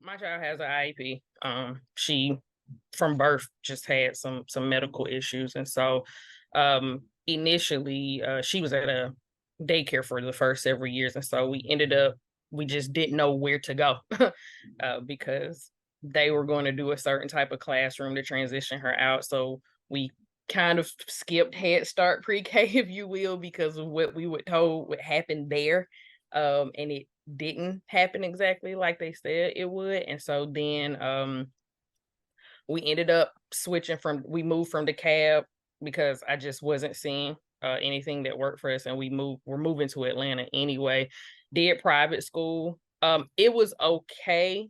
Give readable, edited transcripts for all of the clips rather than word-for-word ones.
My child has an IEP. She from birth just had some medical issues, and so initially she was at a daycare for the first several years, and so we just didn't know where to go because they were going to do a certain type of classroom to transition her out. So we kind of skipped Head Start pre-K, if you will, because of what we were told would happen there. And it didn't happen exactly like they said it would. And so then we ended up we moved from the cab because I just wasn't seeing anything that worked for us. And we're moving to Atlanta anyway. Did private school. It was okay,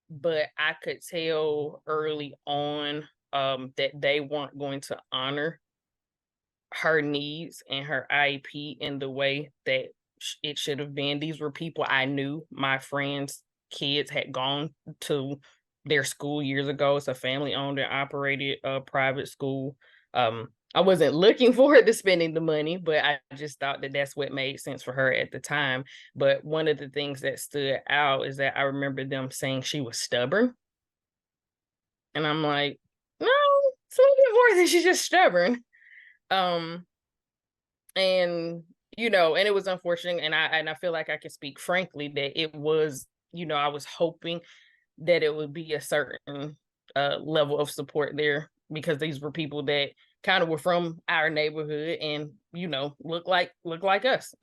but I could tell early on that they weren't going to honor her needs and her IEP in the way that it should have been. These were people I knew. My friends' kids had gone to their school years ago. It's a family-owned and operated private school. I wasn't looking forward to spending the money, but I just thought that that's what made sense for her at the time. But one of the things that stood out is that I remember them saying she was stubborn. And I'm like, no, it's a little bit more than she's just stubborn. Um, and and it was unfortunate, and I feel like I can speak frankly that it was, I was hoping that it would be a certain level of support there, because these were people that kind of were from our neighborhood and look like us.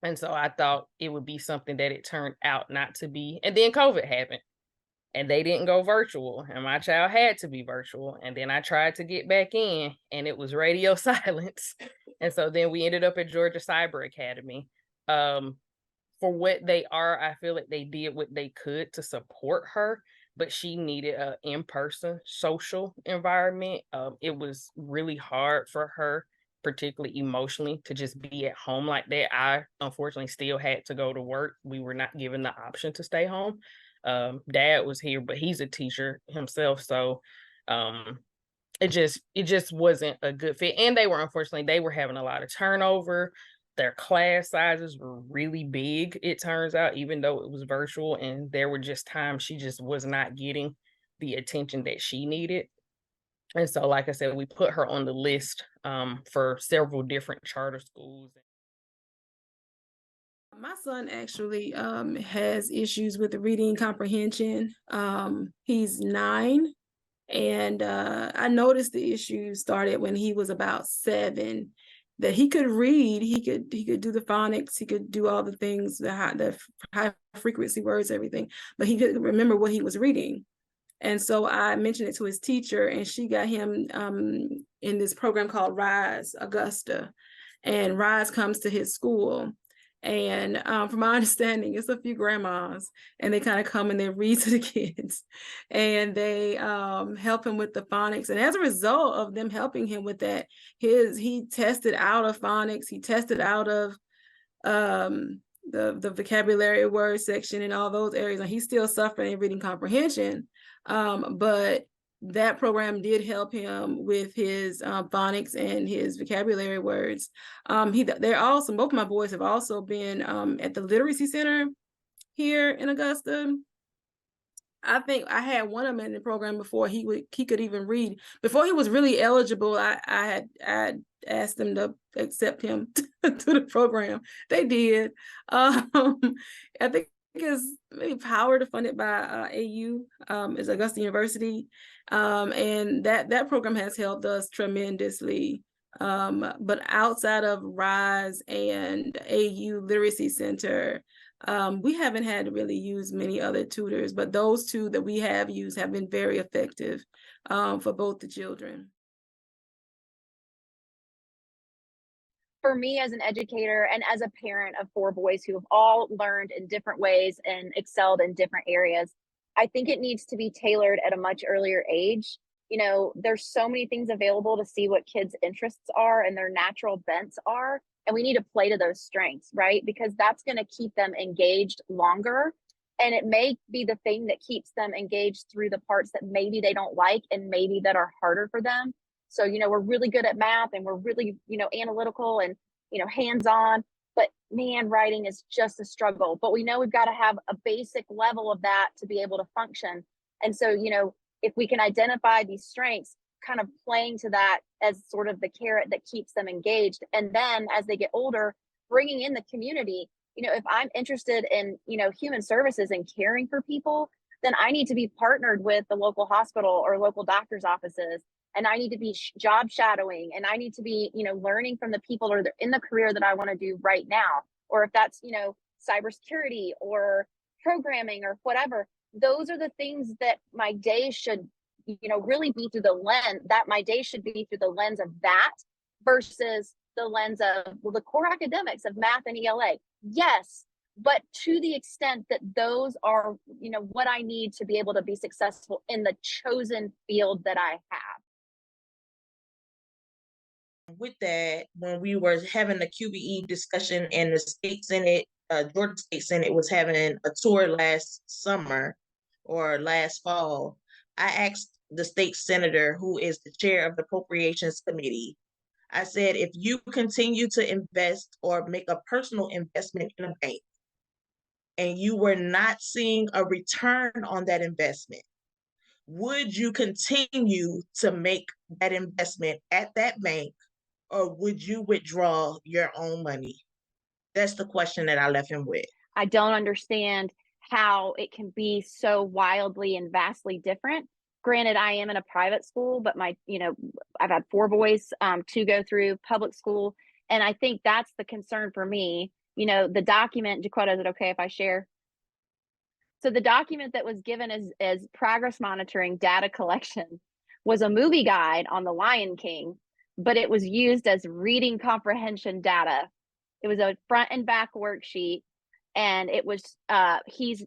And so I thought it would be something that it turned out not to be. And then COVID happened and they didn't go virtual, and my child had to be virtual. And then I tried to get back in and it was radio silence. And so then we ended up at Georgia Cyber Academy. For what they are, I feel like they did what they could to support her, but she needed an in-person social environment. It was really hard for her, particularly emotionally, to just be at home like that. I unfortunately still had to go to work. We were not given the option to stay home. Dad was here, but he's a teacher himself, so it just wasn't a good fit. And they were having a lot of turnover. Their class sizes were really big, it turns out, even though it was virtual, and there were just times she just was not getting the attention that she needed. And so, like I said, we put her on the list for several different charter schools. My son actually has issues with reading comprehension. He's 9, and I noticed the issue started when he was about 7. That he could read, he could do the phonics, he could do all the things, the high frequency words, everything, but he couldn't remember what he was reading. And so I mentioned it to his teacher, and she got him in this program called Rise Augusta, and Rise comes to his school. And from my understanding, it's a few grandmas, and they kind of come and they read to the kids, and they help him with the phonics. And as a result of them helping him with that, he tested out of phonics, he tested out of the vocabulary word section and all those areas, and he's still suffering in reading comprehension. But that program did help him with his phonics and his vocabulary words. They're also, both my boys have also been at the literacy center here in Augusta. I think I had one of them in the program before he could even read. Before he was really eligible, I had asked them to accept him to the program. They did. I think it's maybe powered or funded by AU, is Augusta University, and that program has helped us tremendously. But outside of Rise and AU Literacy Center, we haven't had to really use many other tutors, but those two that we have used have been very effective for both the children. For me as an educator and as a parent of 4 boys who have all learned in different ways and excelled in different areas, I think it needs to be tailored at a much earlier age. There's so many things available to see what kids' interests are and their natural bents are, and we need to play to those strengths, right? Because that's going to keep them engaged longer, and it may be the thing that keeps them engaged through the parts that maybe they don't like and maybe that are harder for them. So, we're really good at math and we're really, analytical and, hands-on, but man, writing is just a struggle. But we know we've got to have a basic level of that to be able to function. And so, if we can identify these strengths, kind of playing to that as sort of the carrot that keeps them engaged. And then as they get older, bringing in the community, if I'm interested in, human services and caring for people, then I need to be partnered with the local hospital or local doctor's offices. And I need to be job shadowing, and I need to be, learning from the people that are in the career that I want to do right now. Or if that's, cybersecurity or programming or whatever, those are the things that my day should, really be through the lens, that my day should be through the lens of that versus the lens of, well, the core academics of math and ELA. Yes, but to the extent that those are, what I need to be able to be successful in the chosen field that I have. With that, when we were having the QBE discussion and the state senate, Georgia State Senate was having a tour last summer or last fall, I asked the state senator, who is the chair of the Appropriations Committee, I said, if you continue to invest or make a personal investment in a bank and you were not seeing a return on that investment, would you continue to make that investment at that bank, or would you withdraw your own money? That's the question that I left him with. I don't understand how it can be so wildly and vastly different. Granted, I am in a private school, but I've had 4 boys, 2 go through public school. And I think that's the concern for me. The document, Jaquetta, is it okay if I share? So the document that was given as progress monitoring data collection was a movie guide on the Lion King, but it was used as reading comprehension data. It was a front and back worksheet, and it was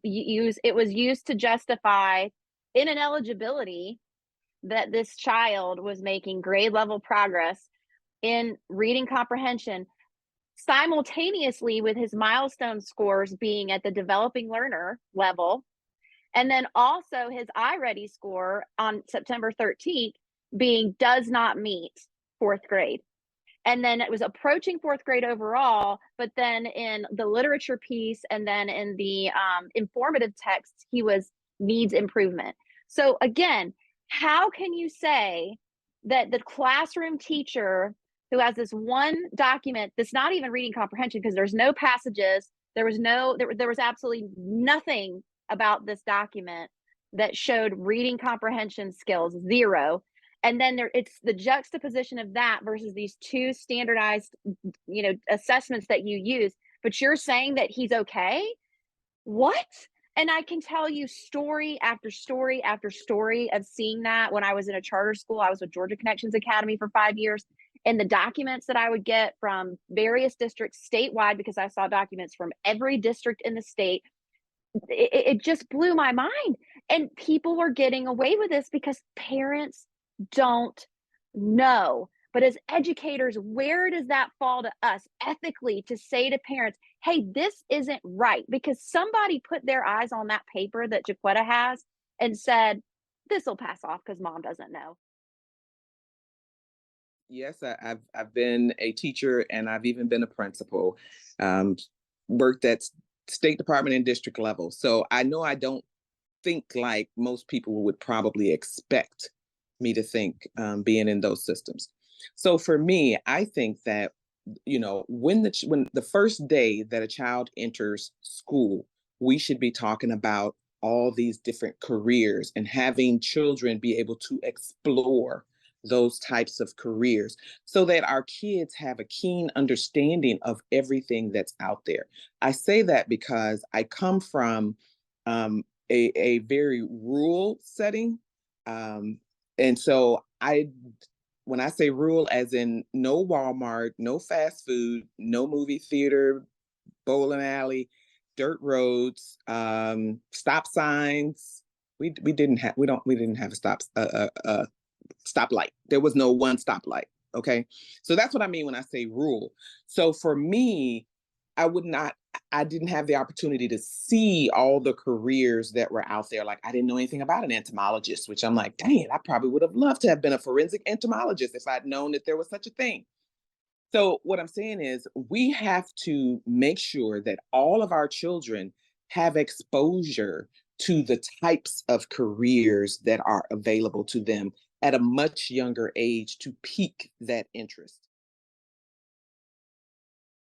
used to justify in an eligibility that this child was making grade level progress in reading comprehension simultaneously with his milestone scores being at the developing learner level, and then also his iReady score on September 13th being does not meet 4th grade. And then it was approaching 4th grade overall, but then in the literature piece and then in the informative texts, he needs improvement. So again, how can you say that the classroom teacher who has this one document that's not even reading comprehension, because there's no passages, there was absolutely nothing about this document that showed reading comprehension skills, 0. And then it's the juxtaposition of that versus these 2 standardized, assessments that you use, but you're saying that he's okay? What? And I can tell you story after story after story of seeing that. When I was in a charter school, I was with GeorgiaCAN's Academy for 5 years. And the documents that I would get from various districts statewide, because I saw documents from every district in the state, it just blew my mind. And people were getting away with this because parents don't know. But as educators, where does that fall to us ethically to say to parents, hey, this isn't right? Because somebody put their eyes on that paper that Jaquetta has and said, this will pass off because mom doesn't know. Yes, I've been a teacher and I've even been a principal, worked at State Department and district level. So I know I don't think like most people would probably expect me to think, being in those systems. So for me, I think that, when the first day that a child enters school, we should be talking about all these different careers and having children be able to explore those types of careers so that our kids have a keen understanding of everything that's out there. I say that because I come from a very rural setting. And so when I say rural, as in no Walmart, no fast food, no movie theater, bowling alley, dirt roads, stop signs. We didn't have a stoplight. There was no one stoplight. Okay. So that's what I mean when I say rural. So for me, I didn't have the opportunity to see all the careers that were out there. Like I didn't know anything about an entomologist, which I'm like, dang, I probably would have loved to have been a forensic entomologist if I'd known that there was such a thing. So what I'm saying is we have to make sure that all of our children have exposure to the types of careers that are available to them at a much younger age to pique that interest.